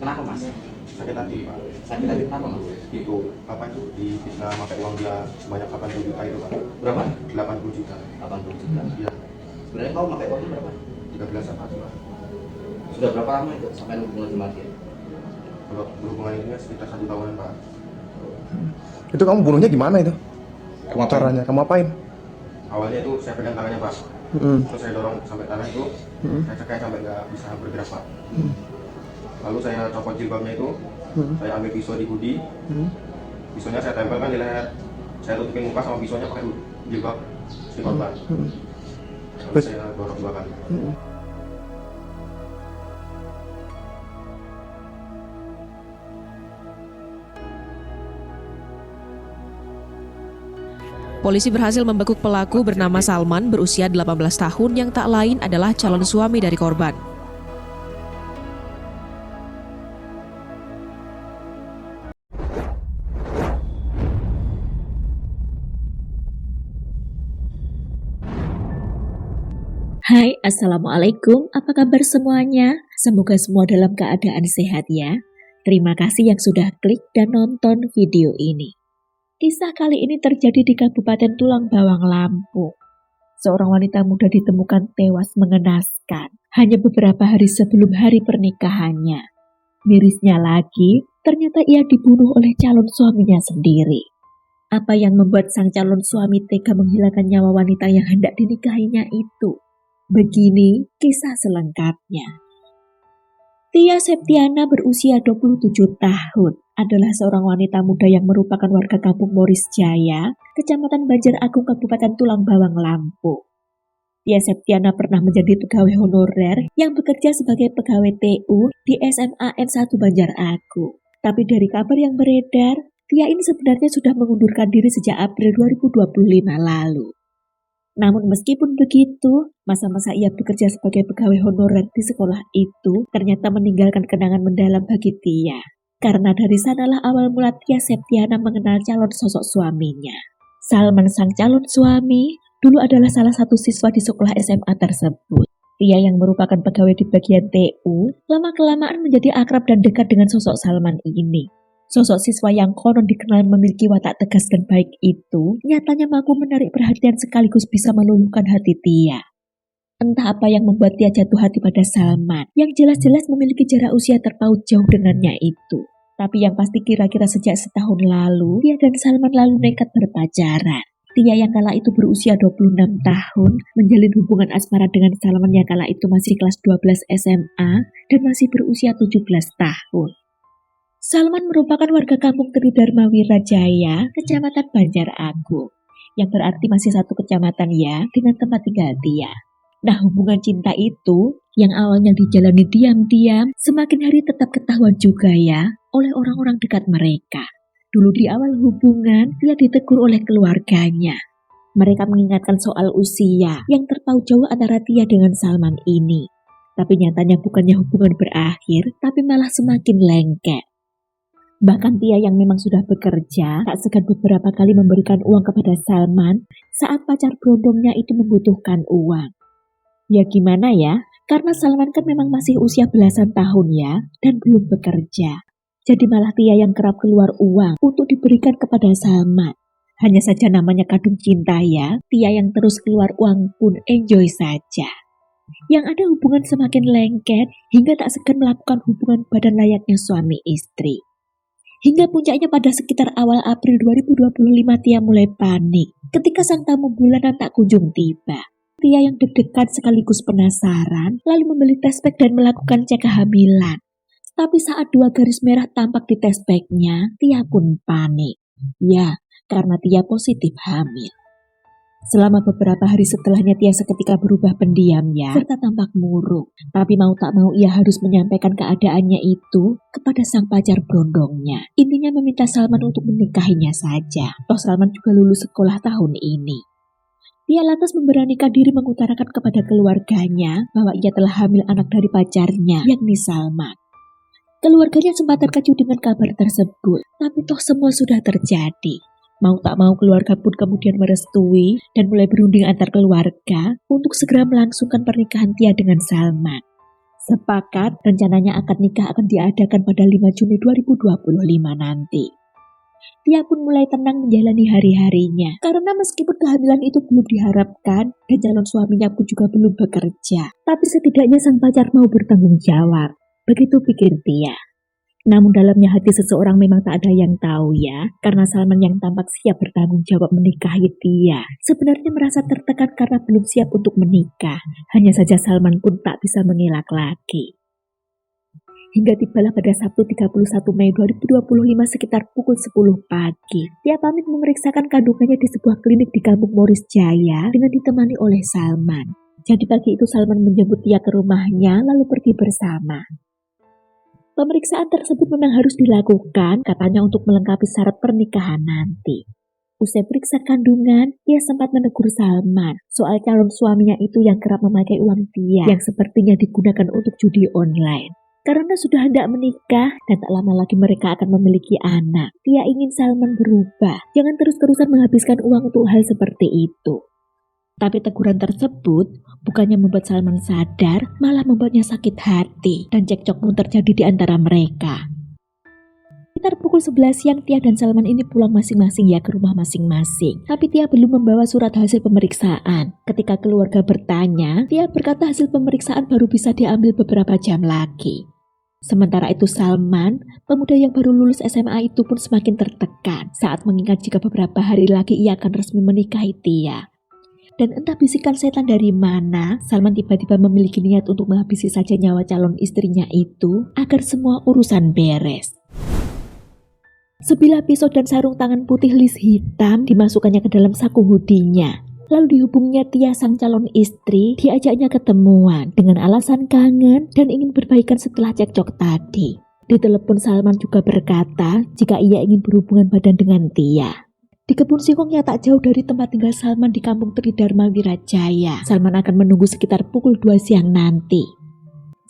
Kenapa mas? Sakit hati Pak. Sakit hati kenapa mas? Itu apa itu di fitnah pakai uang dia sebanyak 80 juta itu Pak. Berapa? 80 juta. 80 juta. Iya. Sebenarnya kau pakai uangnya berapa? 13 apa sih Pak? Sudah berapa lama itu sampai hubungan sama dia? Kalau berhubungan ini sekitar 1 tahunan Pak. Itu kamu bunuhnya gimana itu? Kamu apain? Caranya kamu apain? Awalnya itu saya pegang tangannya Pak. Terus saya dorong sampai tanah itu, saya cekai sampai nggak bisa bergerak Pak. Lalu saya copot jilbabnya itu, saya ambil pisau di hoodie, pisaunya saya tempelkan di leher. Saya tutupin muka sama pisaunya pakai jilbab si korban. Lalu saya dorong 2 kali. Polisi berhasil membekuk pelaku bernama Salman berusia 18 tahun yang tak lain adalah calon suami dari korban. Hai, Assalamualaikum. Apa kabar semuanya? Semoga semua dalam keadaan sehat ya. Terima kasih yang sudah klik dan nonton video ini. Kisah kali ini terjadi di Kabupaten Tulang Bawang, Lampung. Seorang wanita muda ditemukan tewas mengenaskan hanya beberapa hari sebelum hari pernikahannya. Mirisnya lagi, ternyata ia dibunuh oleh calon suaminya sendiri. Apa yang membuat sang calon suami tega menghilangkan nyawa wanita yang hendak dinikahinya itu? Begini kisah selengkapnya. Tia Septiana berusia 27 tahun, adalah seorang wanita muda yang merupakan warga kampung Moris Jaya, Kecamatan Banjar Agung, Kabupaten Tulang Bawang, Lampung. Tia Septiana pernah menjadi pegawai honorer yang bekerja sebagai pegawai TU di SMA N1 Banjar Agung. Tapi dari kabar yang beredar, Tia ini sebenarnya sudah mengundurkan diri sejak April 2025 lalu. Namun meskipun begitu, masa-masa ia bekerja sebagai pegawai honorer di sekolah itu ternyata meninggalkan kenangan mendalam bagi Tia. Karena dari sanalah awal mula Tia Septiana mengenal calon sosok suaminya. Salman, sang calon suami, dulu adalah salah satu siswa di sekolah SMA tersebut. Tia yang merupakan pegawai di bagian TU, lama-kelamaan menjadi akrab dan dekat dengan sosok Salman ini. Sosok siswa yang konon dikenal memiliki watak tegas dan baik itu, nyatanya mampu menarik perhatian sekaligus bisa meluluhkan hati Tia. Entah apa yang membuat Tia jatuh hati pada Salman, yang jelas-jelas memiliki jarak usia terpaut jauh dengannya itu. Tapi yang pasti kira-kira sejak setahun lalu, Tia dan Salman lalu nekat berpacaran. Tia yang kala itu berusia 26 tahun, menjalin hubungan asmara dengan Salman yang kala itu masih kelas 12 SMA dan masih berusia 17 tahun. Salman merupakan warga kampung Tridharma Wirajaya, Kecamatan Banjar Agung, yang berarti masih satu kecamatan ya dengan tempat tinggal Tia. Nah, hubungan cinta itu yang awalnya dijalani diam-diam, semakin hari tetap ketahuan juga ya oleh orang-orang dekat mereka. Dulu di awal hubungan, Tia ditegur oleh keluarganya. Mereka mengingatkan soal usia yang terpaut jauh antara Tia dengan Salman ini. Tapi nyatanya bukannya hubungan berakhir, tapi malah semakin lengket. Bahkan Tia yang memang sudah bekerja, tak segan beberapa kali memberikan uang kepada Salman saat pacar berondongnya itu membutuhkan uang. Ya gimana ya, karena Salman kan memang masih usia belasan tahun ya, dan belum bekerja. Jadi malah Tia yang kerap keluar uang untuk diberikan kepada Salman. Hanya saja namanya kadung cinta ya, Tia yang terus keluar uang pun enjoy saja. Yang ada hubungan semakin lengket hingga tak segan melakukan hubungan badan layaknya suami istri. Hingga puncaknya pada sekitar awal April 2025 Tia mulai panik ketika sang tamu bulanan tak kunjung tiba. Tia yang deg-degan sekaligus penasaran lalu membeli test pack dan melakukan cek kehamilan. Tapi saat 2 garis merah tampak di test packnya, Tia pun panik. Ya, karena Tia positif hamil. Selama beberapa hari setelahnya Tia seketika berubah pendiam ya, serta tampak murung. Tapi mau tak mau ia harus menyampaikan keadaannya itu kepada sang pacar berondongnya. Intinya meminta Salman untuk menikahinya saja. Toh Salman juga lulus sekolah tahun ini. Tia lantas memberanikan diri mengutarakan kepada keluarganya bahwa ia telah hamil anak dari pacarnya, yakni Salman. Keluarganya sempat terkejut dengan kabar tersebut, tapi toh semua sudah terjadi. Mau tak mau keluarga pun kemudian merestui dan mulai berunding antar keluarga untuk segera melangsungkan pernikahan Tia dengan Salman. Sepakat rencananya akad nikah akan diadakan pada 5 Juni 2025 nanti. Tia pun mulai tenang menjalani hari-harinya karena meskipun kehamilan itu belum diharapkan dan calon suaminya pun juga belum bekerja, tapi setidaknya sang pacar mau bertanggung jawab. Begitu pikir Tia. Namun dalamnya hati seseorang memang tak ada yang tahu ya, karena Salman yang tampak siap bertanggung jawab menikahi Tia sebenarnya merasa tertekan karena belum siap untuk menikah. Hanya saja Salman pun tak bisa mengelak lagi. Hingga tibalah pada Sabtu 31 Mei 2025 sekitar pukul 10 pagi. Tia pamit memeriksakan kandungannya di sebuah klinik di Kampung Moris Jaya dengan ditemani oleh Salman. Jadi pagi itu Salman menjemput Tia ke rumahnya lalu pergi bersama. Pemeriksaan tersebut memang harus dilakukan katanya untuk melengkapi syarat pernikahan nanti. Usai periksa kandungan, Tia sempat menegur Salman soal calon suaminya itu yang kerap memakai uang Tia yang sepertinya digunakan untuk judi online. Karena sudah hendak menikah dan tak lama lagi mereka akan memiliki anak, Tia ingin Salman berubah. Jangan terus-terusan menghabiskan uang untuk hal seperti itu. Tapi teguran tersebut bukannya membuat Salman sadar, malah membuatnya sakit hati dan cekcok pun terjadi di antara mereka. Sekitar pukul 11 siang Tia dan Salman ini pulang masing-masing ya ke rumah masing-masing. Tapi Tia belum membawa surat hasil pemeriksaan. Ketika keluarga bertanya, Tia berkata hasil pemeriksaan baru bisa diambil beberapa jam lagi. Sementara itu Salman, pemuda yang baru lulus SMA itu pun semakin tertekan saat mengingat jika beberapa hari lagi ia akan resmi menikahi Tia. Dan entah bisikan setan dari mana, Salman tiba-tiba memiliki niat untuk menghabisi saja nyawa calon istrinya itu agar semua urusan beres. Sebilah pisau dan sarung tangan putih lis hitam dimasukkannya ke dalam saku hoodie-nya. Lalu dihubungnya Tia sang calon istri, diajaknya ketemuan dengan alasan kangen dan ingin berbaikan setelah cekcok tadi. Di telepon Salman juga berkata jika ia ingin berhubungan badan dengan Tia. Di kebun singkong yang tak jauh dari tempat tinggal Salman di Kampung Tridharma Wirajaya, Salman akan menunggu sekitar pukul 2 siang nanti.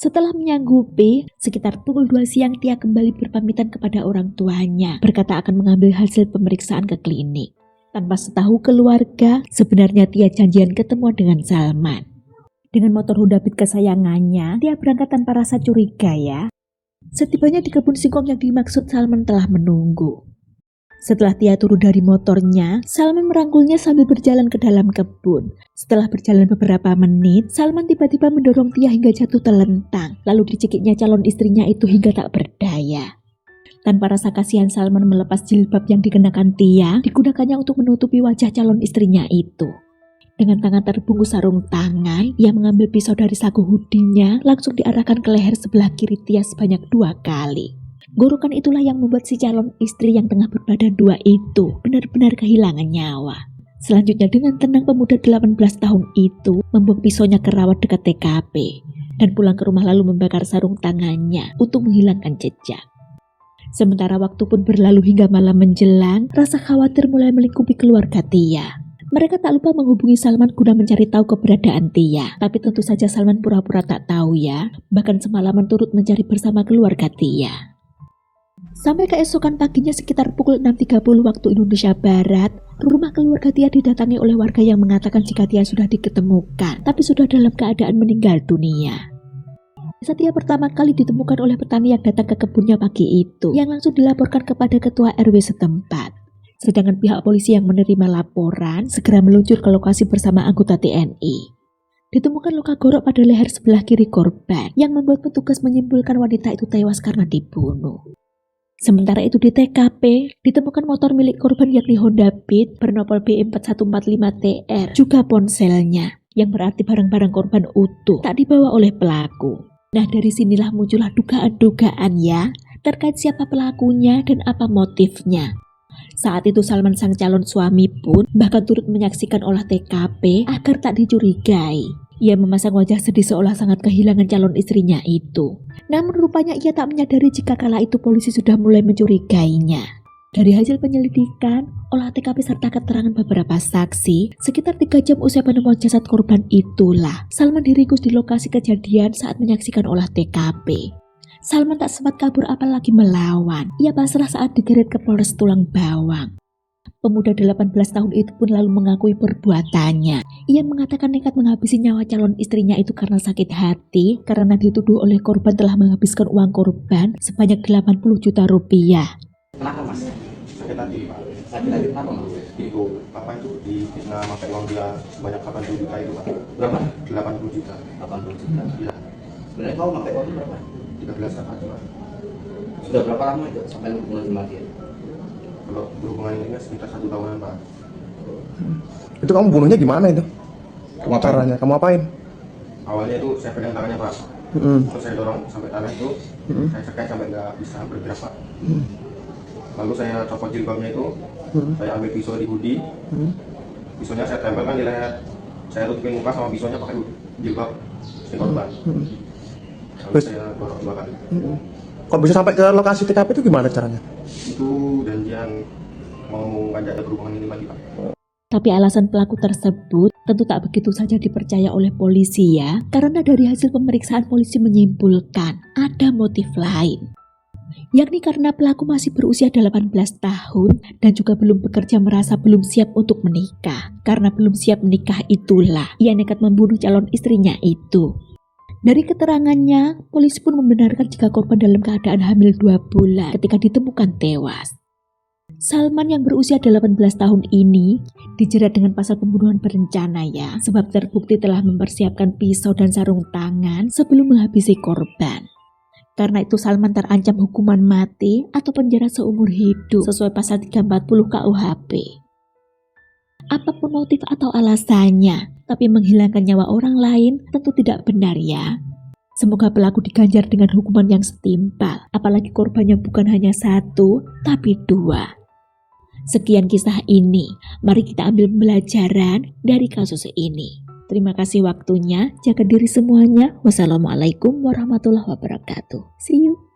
Setelah menyanggupi, sekitar pukul 2 siang Tia kembali berpamitan kepada orang tuanya, berkata akan mengambil hasil pemeriksaan ke klinik. Tanpa setahu keluarga, sebenarnya Tia janjian ketemuan dengan Salman. Dengan motor Honda Beat kesayangannya, Tia berangkat tanpa rasa curiga ya. Setibanya di kebun singkong yang dimaksud, Salman telah menunggu. Setelah Tia turun dari motornya, Salman merangkulnya sambil berjalan ke dalam kebun. Setelah berjalan beberapa menit, Salman tiba-tiba mendorong Tia hingga jatuh telentang. Lalu dicekiknya calon istrinya itu hingga tak berdaya. Tanpa rasa kasihan, Salman melepas jilbab yang dikenakan Tia, digunakannya untuk menutupi wajah calon istrinya itu. Dengan tangan terbungkus sarung tangan, ia mengambil pisau dari saku hoodie-nya, langsung diarahkan ke leher sebelah kiri Tia sebanyak 2 kali. Gorokan itulah yang membuat si calon istri yang tengah berbadan 2 itu benar-benar kehilangan nyawa. Selanjutnya dengan tenang pemuda 18 tahun itu membuang pisaunya ke rawa dekat TKP dan pulang ke rumah lalu membakar sarung tangannya untuk menghilangkan jejak. Sementara waktu pun berlalu hingga malam menjelang, rasa khawatir mulai melingkupi keluarga Tia. Mereka tak lupa menghubungi Salman guna mencari tahu keberadaan Tia. Tapi tentu saja Salman pura-pura tak tahu ya, bahkan semalaman turut mencari bersama keluarga Tia. Sampai keesokan paginya sekitar pukul 6.30 waktu Indonesia Barat, rumah keluarga Tia didatangi oleh warga yang mengatakan jika Tia sudah diketemukan, tapi sudah dalam keadaan meninggal dunia. Tia pertama kali ditemukan oleh petani yang datang ke kebunnya pagi itu, yang langsung dilaporkan kepada ketua RW setempat. Sedangkan pihak polisi yang menerima laporan segera meluncur ke lokasi bersama anggota TNI. Ditemukan luka gorok pada leher sebelah kiri korban, yang membuat petugas menyimpulkan wanita itu tewas karena dibunuh. Sementara itu di TKP, ditemukan motor milik korban yakni Honda Beat bernopol B4145TR, juga ponselnya, yang berarti barang-barang korban utuh, tak dibawa oleh pelaku. Nah dari sinilah muncullah dugaan-dugaan ya, terkait siapa pelakunya dan apa motifnya. Saat itu Salman sang calon suami pun bahkan turut menyaksikan olah TKP agar tak dicurigai. Ia memasang wajah sedih seolah sangat kehilangan calon istrinya itu. Namun rupanya ia tak menyadari jika kala itu polisi sudah mulai mencurigainya. Dari hasil penyelidikan, olah TKP serta keterangan beberapa saksi, sekitar 3 jam usai penemuan jasad korban itulah, Salman diringkus di lokasi kejadian saat menyaksikan olah TKP. Salman tak sempat kabur apalagi melawan. Ia pasrah saat digeret ke Polres Tulang Bawang. Pemuda 18 tahun itu pun lalu mengakui perbuatannya. Ia mengatakan nekat menghabisi nyawa calon istrinya itu karena sakit hati, karena dituduh oleh korban telah menghabiskan uang korban sebanyak 80 juta rupiah. Kenapa mas? Sakit hati pak. Sakit hati kenapa mas? Itu apa itu di fitnah pakai uang dia sebanyak 80 juta itu pak. Berapa? 80 juta. 80 juta. Iya. Sebenarnya kau pakai uang berapa? 13 kakak pak. Sudah berapa lama itu sampai lu hubungan sama dia? Kalau berhubungan ini sekitar 1 tahunan pak. Itu kamu bunuhnya gimana itu? Kamu apain? Caranya kamu apain? Awalnya itu saya pegang tangannya pak. Mm. Terus saya dorong sampai tanah itu, saya cekai sampai nggak bisa bergerak pak. Lalu saya copot jilbabnya itu, saya ambil pisau di hoodie, pisaunya saya tempelkan di leher, saya tutupin muka sama pisaunya pakai jilbab si korban. Lalu Terus? saya dorong 2 kali. Kok bisa sampai ke lokasi TKP itu gimana caranya? Itu janjian mau ngajak berhubungan ini lagi pak. Tapi alasan pelaku tersebut tentu tak begitu saja dipercaya oleh polisi ya, karena dari hasil pemeriksaan polisi menyimpulkan ada motif lain. Yakni karena pelaku masih berusia 18 tahun dan juga belum bekerja, merasa belum siap untuk menikah. Karena belum siap menikah itulah ia nekat membunuh calon istrinya itu. Dari keterangannya, polisi pun membenarkan jika korban dalam keadaan hamil 2 bulan ketika ditemukan tewas. Salman yang berusia 18 tahun ini dijerat dengan pasal pembunuhan berencana ya, sebab terbukti telah mempersiapkan pisau dan sarung tangan sebelum menghabisi korban. Karena itu Salman terancam hukuman mati atau penjara seumur hidup sesuai pasal 340 KUHP. Apapun motif atau alasannya, tapi menghilangkan nyawa orang lain tentu tidak benar ya. Semoga pelaku diganjar dengan hukuman yang setimpal, apalagi korbannya bukan hanya 1, tapi 2. Sekian kisah ini, mari kita ambil pembelajaran dari kasus ini. Terima kasih waktunya, jaga diri semuanya. Wassalamualaikum warahmatullahi wabarakatuh. See you.